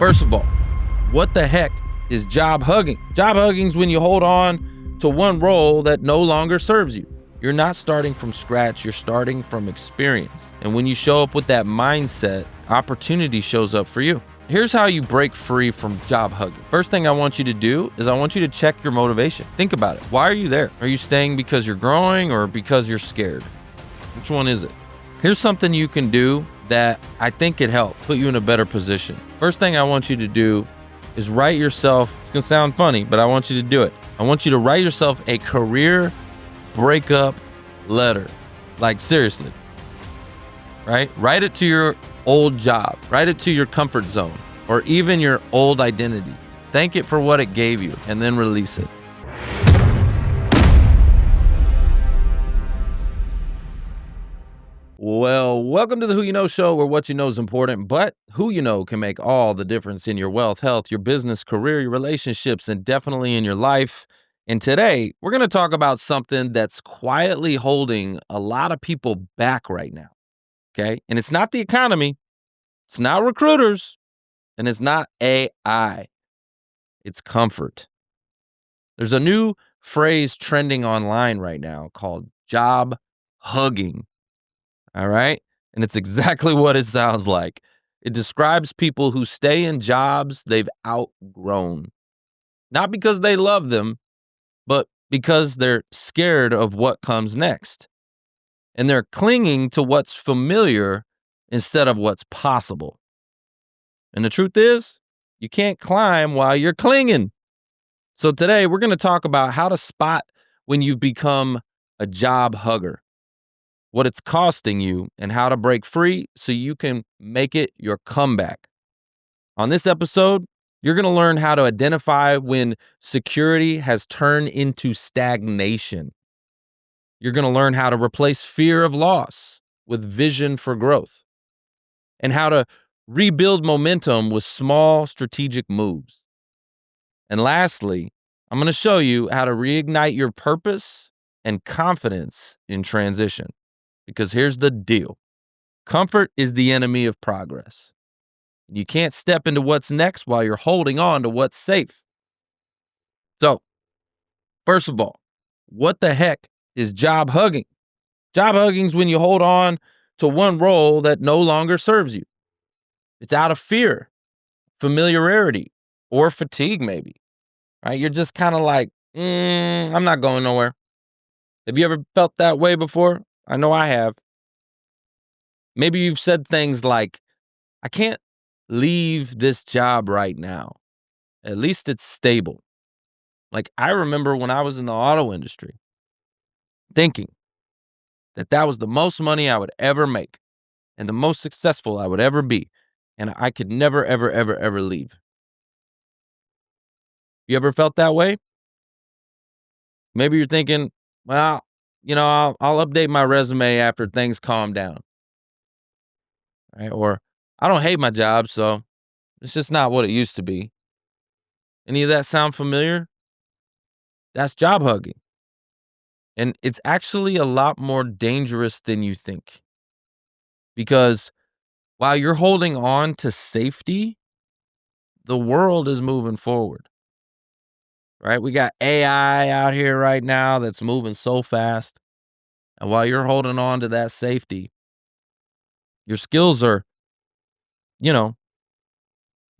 First of all, what the heck is job hugging? Job hugging is when you hold on to one role that no longer serves you. You're not starting from scratch, you're starting from experience. And when you show up with that mindset, opportunity shows up for you. Here's how you break free from job hugging. First thing I want you to do is I want you to check your motivation. Think about it. Why are you there? Are you staying because you're growing or because you're scared? Which one is it? Here's something you can do that I think could help put you in a better position. First thing I want you to do is write yourself, it's gonna sound funny, but I want you to do it. I want you to write yourself a career breakup letter. Like seriously, right? Write it to your old job, write it to your comfort zone, or even your old identity. Thank it for what it gave you, and then release it. Well, welcome to the Who You Know show, where what you know is important, but who you know can make all the difference in your wealth, health, your business, career, your relationships, and definitely in your life. And today, we're going to talk about something that's quietly holding a lot of people back right now, okay? And it's not the economy, it's not recruiters, and it's not AI. It's comfort. There's a new phrase trending online right now called job hugging. All right. And it's exactly what it sounds like. It describes people who stay in jobs they've outgrown, not because they love them, but because they're scared of what comes next. And they're clinging to what's familiar instead of what's possible. And the truth is, you can't climb while you're clinging. So today we're going to talk about how to spot when you've become a job hugger, what it's costing you, and how to break free so you can make it your comeback. On this episode, you're going to learn how to identify when security has turned into stagnation. You're going to learn how to replace fear of loss with vision for growth, and how to rebuild momentum with small strategic moves. And lastly, I'm going to show you how to reignite your purpose and confidence in transition. Because here's the deal. Comfort is the enemy of progress. You can't step into what's next while you're holding on to what's safe. So, first of all, what the heck is job hugging? Job hugging is when you hold on to one role that no longer serves you. It's out of fear, familiarity, or fatigue maybe, right? You're just kind of like, I'm not going nowhere. Have you ever felt that way before? I know I have. Maybe you've said things like, I can't leave this job right now. At least it's stable. Like I remember when I was in the auto industry thinking that that was the most money I would ever make and the most successful I would ever be. And I could never, ever, ever, ever leave. You ever felt that way? Maybe you're thinking, well, I'll update my resume after things calm down. Right? Or I don't hate my job, so it's just not what it used to be. Any of that sound familiar? That's job hugging. And it's actually a lot more dangerous than you think. Because while you're holding on to safety, the world is moving forward. Right? We got AI out here right now that's moving so fast. And while you're holding on to that safety, your skills are, you know,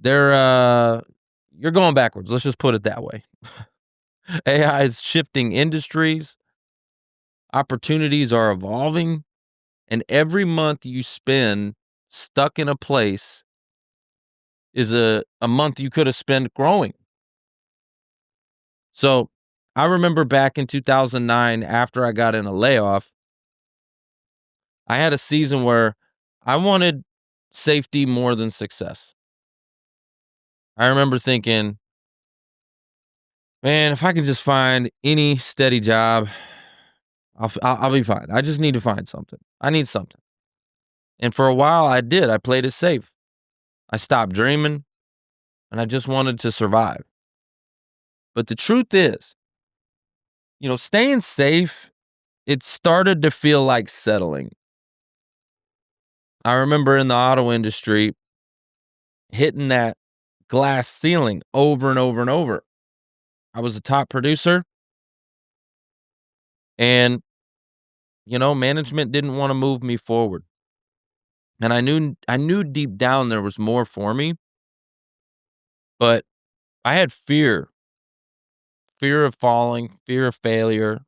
you're going backwards. Let's just put it that way. AI is shifting industries, opportunities are evolving, and every month you spend stuck in a place is a month you could have spent growing. So I remember back in 2009, after I got in a layoff, I had a season where I wanted safety more than success. I remember thinking, man, if I can just find any steady job, I'll be fine. I just need to find something. I need something. And for a while I did. I played it safe. I stopped dreaming and I just wanted to survive. But the truth is, staying safe, it started to feel like settling. I remember in the auto industry hitting that glass ceiling over and over and over. I was a top producer, and management didn't want to move me forward. And I knew deep down there was more for me, but I had fear of falling, fear of failure,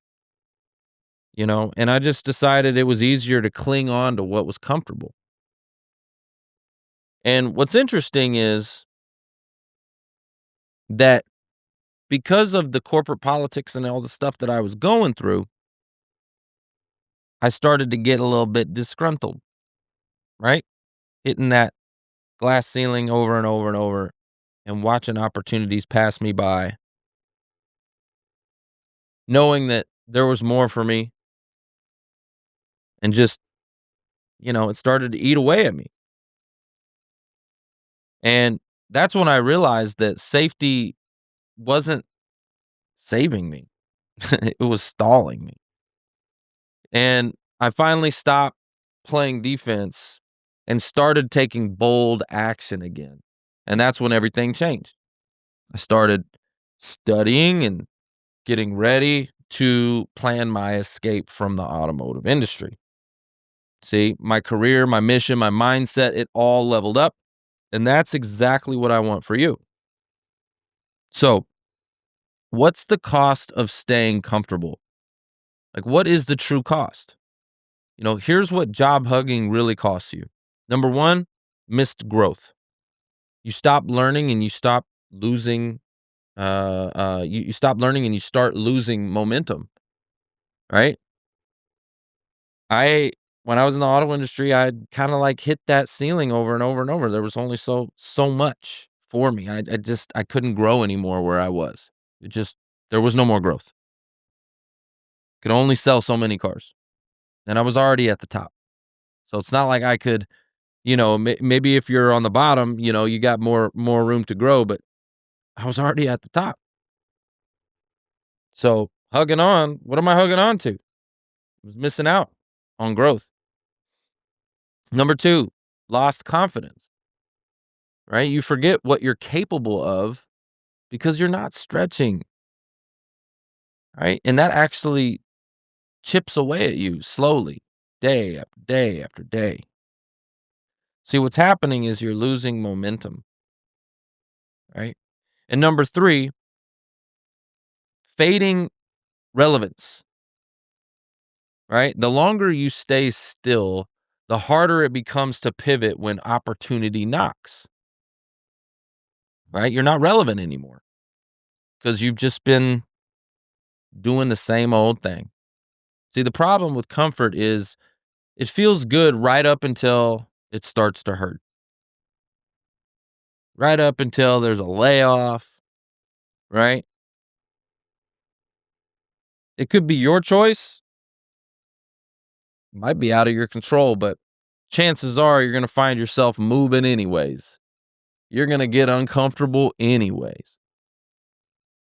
and I just decided it was easier to cling on to what was comfortable. And what's interesting is that because of the corporate politics and all the stuff that I was going through, I started to get a little bit disgruntled, right? Hitting that glass ceiling over and over and over and watching opportunities pass me by, knowing that there was more for me and just, it started to eat away at me. And that's when I realized that safety wasn't saving me. It was stalling me. And I finally stopped playing defense and started taking bold action again. And that's when everything changed. I started studying and getting ready to plan my escape from the automotive industry. See, my career, my mission, my mindset, it all leveled up. And that's exactly what I want for you. So, what's the cost of staying comfortable? Like, what is the true cost? Here's what job hugging really costs you. Number one, missed growth. You stop learning and you stop losing. You stop learning and you start losing momentum. Right? I When I was in the auto industry, I kind of like hit that ceiling over and over and over. There was only so much for me. I couldn't grow anymore where I was. There was no more growth. Could only sell so many cars, and I was already at the top. So it's not like I could, maybe if you're on the bottom, you got more room to grow, but I was already at the top. So hugging on, what am I hugging on to? I was missing out on growth. Number two, lost confidence, right? You forget what you're capable of because you're not stretching, right? And that actually chips away at you slowly, day after day after day. See, what's happening is you're losing momentum, right? And number three, fading relevance, right? The longer you stay still, the harder it becomes to pivot when opportunity knocks, right? You're not relevant anymore because you've just been doing the same old thing. See, the problem with comfort is it feels good right up until it starts to hurt, right up until there's a layoff, right? It could be your choice, might be out of your control, but chances are you're going to find yourself moving anyways. You're going to get uncomfortable anyways.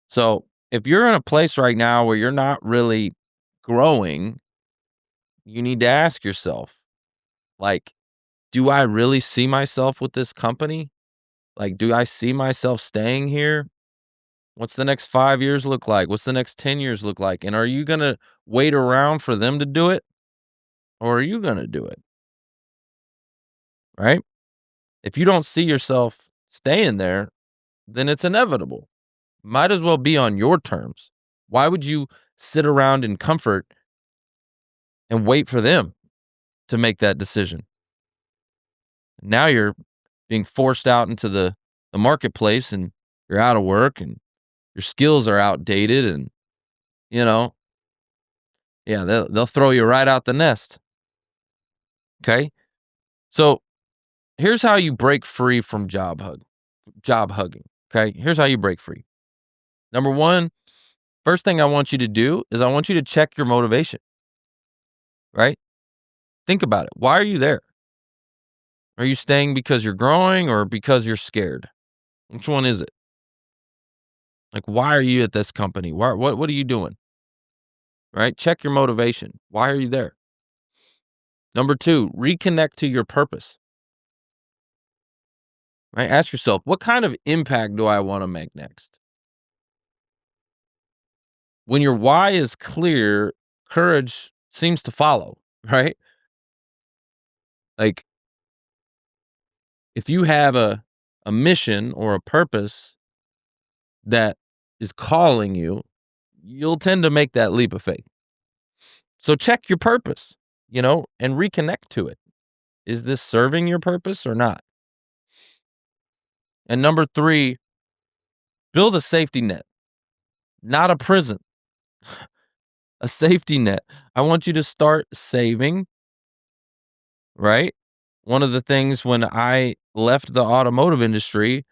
So if you're in a place right now where you're not really growing, you need to ask yourself, like, do I really see myself with this company? Like, do I see myself staying here? What's the next 5 years look like? What's the next 10 years look like? And are you going to wait around for them to do it? Or are you going to do it? Right? If you don't see yourself staying there, then it's inevitable. Might as well be on your terms. Why would you sit around in comfort and wait for them to make that decision? Now you're being forced out into the marketplace and you're out of work and your skills are outdated and, you know, yeah, they'll throw you right out the nest. Okay? So, here's how you break free from job hugging. Okay? Here's how you break free. Number one, first thing I want you to do is I want you to check your motivation, right? Think about it. Why are you there? Are you staying because you're growing or because you're scared? Which one is it? Like, why are you at this company? What are you doing? Right? Check your motivation. Why are you there? Number two, reconnect to your purpose. right? Ask yourself, what kind of impact do I want to make next? When your why is clear, courage seems to follow, right? Like if you have a mission or a purpose that is calling you, you'll tend to make that leap of faith. So check your purpose, and reconnect to it. Is this serving your purpose or not? And number 3, build a safety net, not a prison, a safety net. I want you to start saving, right? One of the things when I left the automotive industry,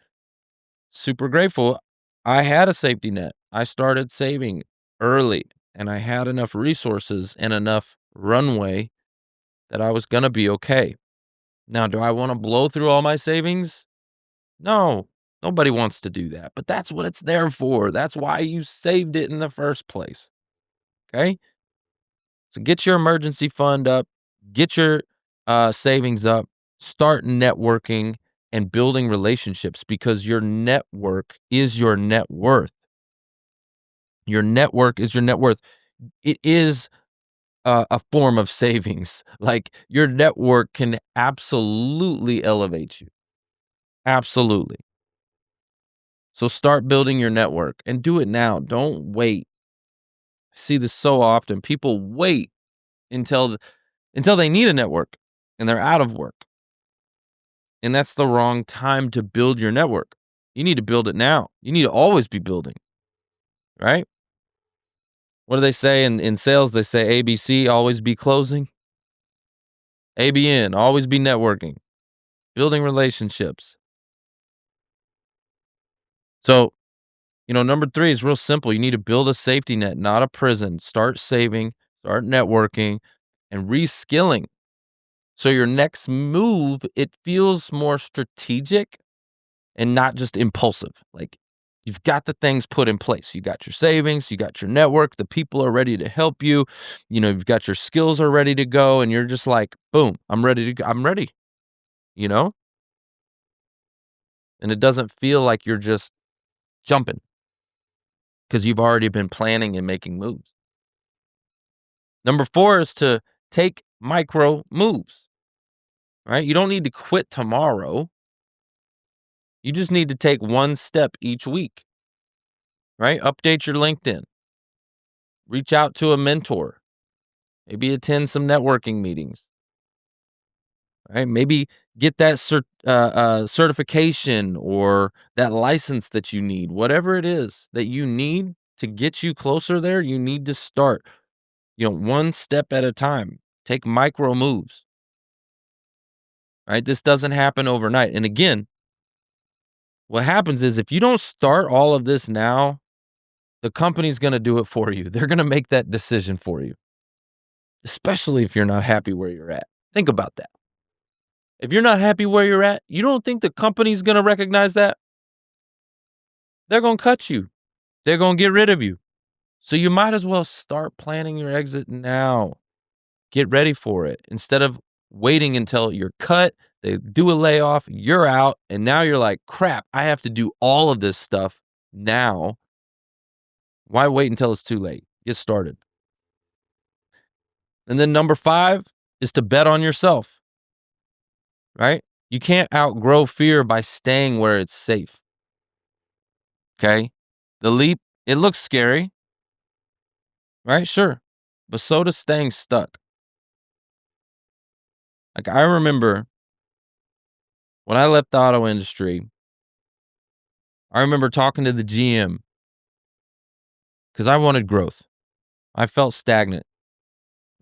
super grateful, I had a safety net. I started saving early and I had enough resources and enough runway that I was going to be okay. Now, do I want to blow through all my savings? No, nobody wants to do that, but that's what it's there for. That's why you saved it in the first place. Okay. So get your emergency fund up, get your savings up, start networking and building relationships because your network is your net worth. Your network is your net worth. It is a form of savings. Like your network can absolutely elevate you. Absolutely. So start building your network and do it now. Don't wait. I see this so often. People wait until until they need a network and they're out of work. And that's the wrong time to build your network. You need to build it now. You need to always be building, right? What do they say in sales? They say ABC, always be closing. ABN, always be networking, building relationships. So, number 3 is real simple. You need to build a safety net, not a prison. Start saving, start networking, and reskilling. So your next move, it feels more strategic and not just impulsive. Like you've got the things put in place. You got your savings, you got your network, the people are ready to help you. You've got your skills are ready to go and you're just like, boom, I'm ready to go. I'm ready, you know? And it doesn't feel like you're just jumping because you've already been planning and making moves. Number 4 is to take micro moves, right? You don't need to quit tomorrow. You just need to take one step each week, right? Update your LinkedIn, reach out to a mentor, maybe attend some networking meetings, right? Maybe get that certification or that license that you need, whatever it is that you need to get you closer there. You need to start, one step at a time. Take micro moves, right? This doesn't happen overnight. And again, what happens is if you don't start all of this now, the company's going to do it for you. They're going to make that decision for you, especially if you're not happy where you're at. Think about that. If you're not happy where you're at, you don't think the company's going to recognize that? They're going to cut you. They're going to get rid of you. So you might as well start planning your exit now. Get ready for it instead of waiting until you're cut, they do a layoff, you're out, and now you're like, crap, I have to do all of this stuff now. Why wait until it's too late? Get started. And then number 5 is to bet on yourself, right? You can't outgrow fear by staying where it's safe. Okay. The leap, it looks scary, right? Sure. But so does staying stuck. Like I remember when I left the auto industry, I remember talking to the GM because I wanted growth. I felt stagnant.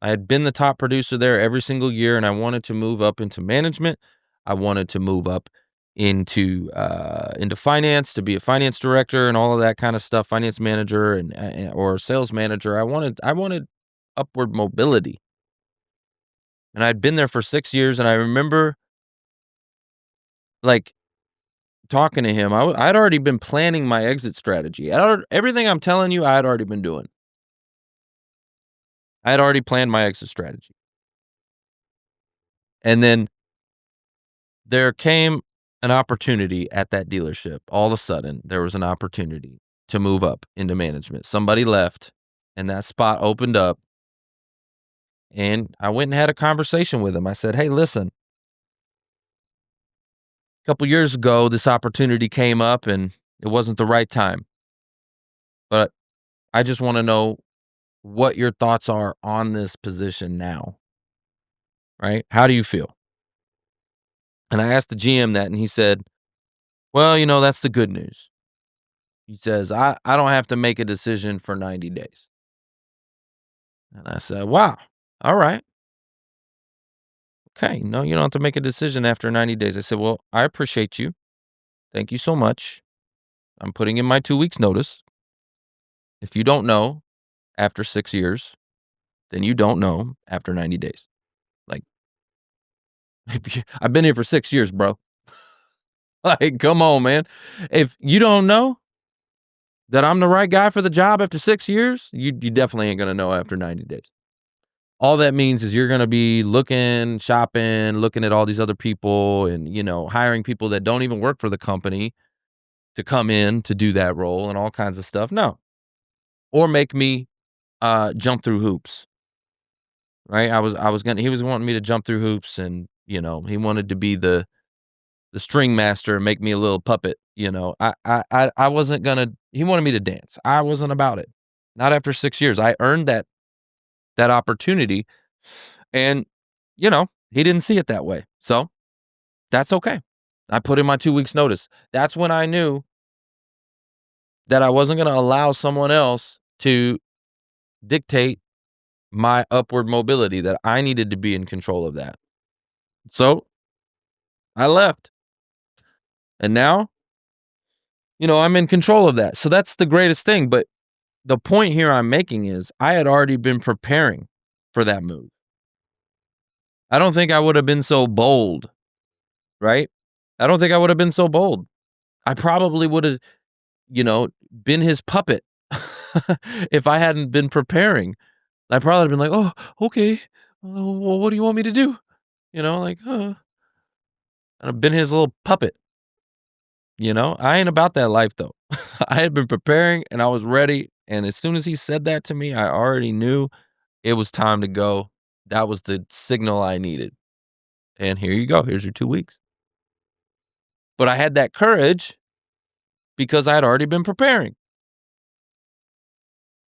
I had been the top producer there every single year, and I wanted to move up into management. I wanted to move up into finance to be a finance director and all of that kind of stuff, finance manager and or sales manager. I wanted upward mobility, and I'd been there for 6 years. And I remember like talking to him. I'd already been planning my exit strategy. Everything I'm telling you, I had already been doing. I had already planned my exit strategy, and then there came an opportunity at that dealership. All of a sudden, there was an opportunity to move up into management. Somebody left and that spot opened up, and I went and had a conversation with him. I said, "Hey, listen, a couple years ago, this opportunity came up and it wasn't the right time. But I just want to know what your thoughts are on this position now, right? How do you feel?" And I asked the GM that, and he said, "Well, that's the good news." He says, I don't have to make a decision for 90 days. And I said, "Wow. All right. Okay. No, you don't have to make a decision after 90 days." I said, "Well, I appreciate you. Thank you so much. I'm putting in my 2 weeks notice. If you don't know after 6 years, then you don't know after 90 days. Like, I've been here for 6 years, bro. Like, come on, man. If you don't know that I'm the right guy for the job after 6 years, you definitely ain't going to know after 90 days. All that means is you're going to be looking, shopping, looking at all these other people and, hiring people that don't even work for the company to come in to do that role and all kinds of stuff. No. Or make me jump through hoops, right? He was wanting me to jump through hoops and, he wanted to be the string master and make me a little puppet. I wasn't gonna. He wanted me to dance. I wasn't about it. Not after 6 years. I earned that opportunity, and he didn't see it that way. So that's okay. I put in my 2 weeks notice. That's when I knew that I wasn't gonna allow someone else to dictate my upward mobility. That I needed to be in control of that. So I left, and now I'm in control of that. So that's the greatest thing. But the point here I'm making is I had already been preparing for that move. I don't think I would have been so bold, right? I don't think I would have been so bold. I probably would have, been his puppet if I hadn't been preparing. I probably would have been like, "Oh, okay. Well, what do you want me to do?" I've been his little puppet. I ain't about that life though. I had been preparing and I was ready. And as soon as he said that to me, I already knew it was time to go. That was the signal I needed. And here you go. Here's your 2 weeks. But I had that courage because I had already been preparing.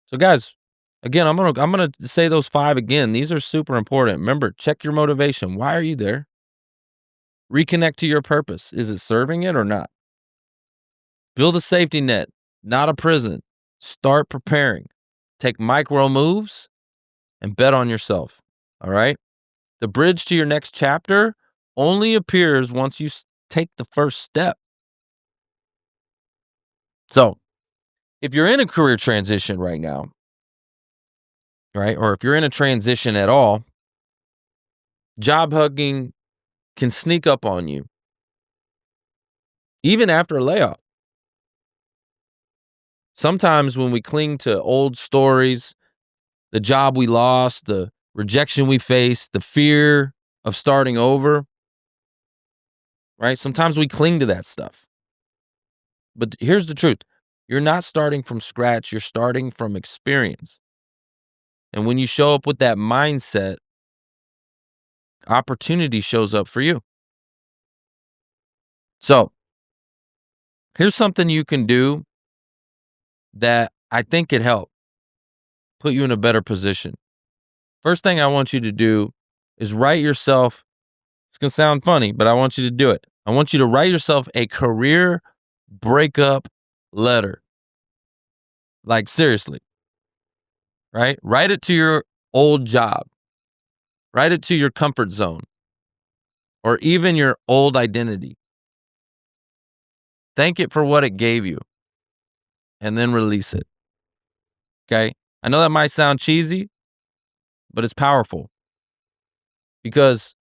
So guys, again, I'm gonna say those 5 again. These are super important. Remember, check your motivation. Why are you there? Reconnect to your purpose. Is it serving it or not? Build a safety net, not a prison. Start preparing. Take micro moves and bet on yourself. All right? The bridge to your next chapter only appears once you take the first step. So, if you're in a career transition right now, right, or if you're in a transition at all, job hugging can sneak up on you, even after a layoff. Sometimes when we cling to old stories, the job we lost, the rejection we faced, the fear of starting over, right? Sometimes we cling to that stuff. But here's the truth. You're not starting from scratch. You're starting from experience. And when you show up with that mindset, opportunity shows up for you. So here's something you can do that I think could help put you in a better position. First thing I want you to do is write yourself. It's going to sound funny, but I want you to do it. I want you to write yourself a career breakup letter. Like, seriously, right? Write it to your old job. Write it to your comfort zone or even your old identity. Thank it for what it gave you and then release it. Okay? I know that might sound cheesy, but it's powerful because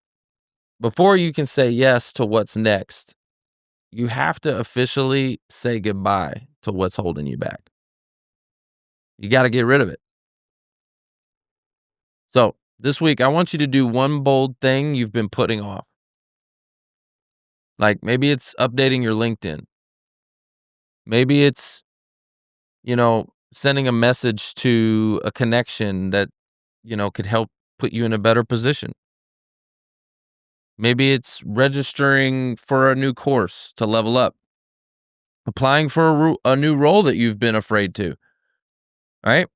before you can say yes to what's next, you have to officially say goodbye to what's holding you back. You got to get rid of it. So this week, I want you to do one bold thing you've been putting off. Like maybe it's updating your LinkedIn. Maybe it's, sending a message to a connection that, could help put you in a better position. Maybe it's registering for a new course to level up, applying for a new role that you've been afraid to, right?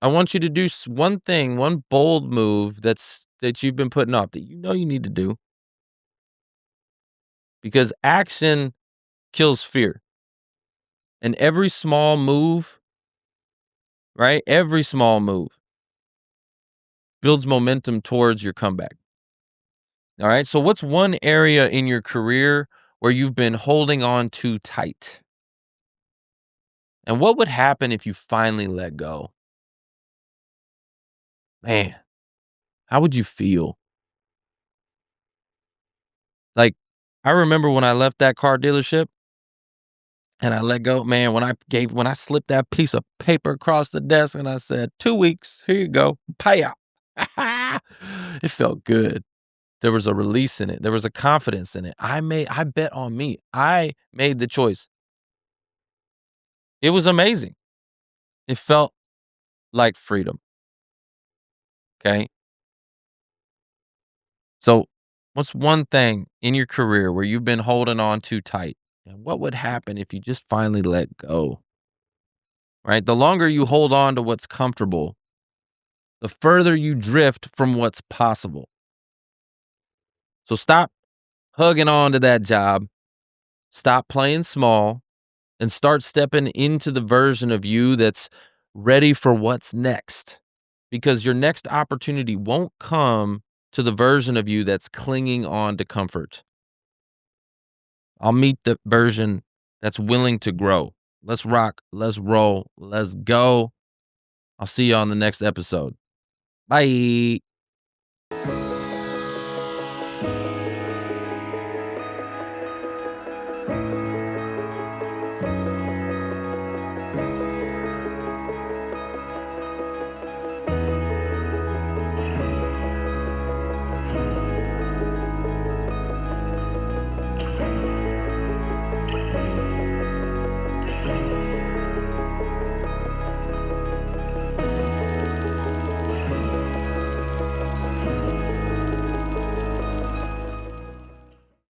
I want you to do one thing, one bold move that you've been putting off that you need to do, because action kills fear. And every small move, right? Every small move builds momentum towards your comeback. All right. So, what's one area in your career where you've been holding on too tight? And what would happen if you finally let go? Man, how would you feel? Like, I remember when I left that car dealership and I let go, man, when I slipped that piece of paper across the desk and I said, 2 weeks, here you go, pay out. It felt good. There was a release in it. There was a confidence in it. I bet on me. I made the choice. It was amazing. It felt like freedom. Okay. So, what's one thing in your career where you've been holding on too tight? And what would happen if you just finally let go? Right? The longer you hold on to what's comfortable, the further you drift from what's possible. So, stop hugging on to that job, stop playing small, and start stepping into the version of you that's ready for what's next. Because your next opportunity won't come to the version of you that's clinging on to comfort. I'll meet the version that's willing to grow. Let's rock. Let's roll. Let's go. I'll see you on the next episode. Bye.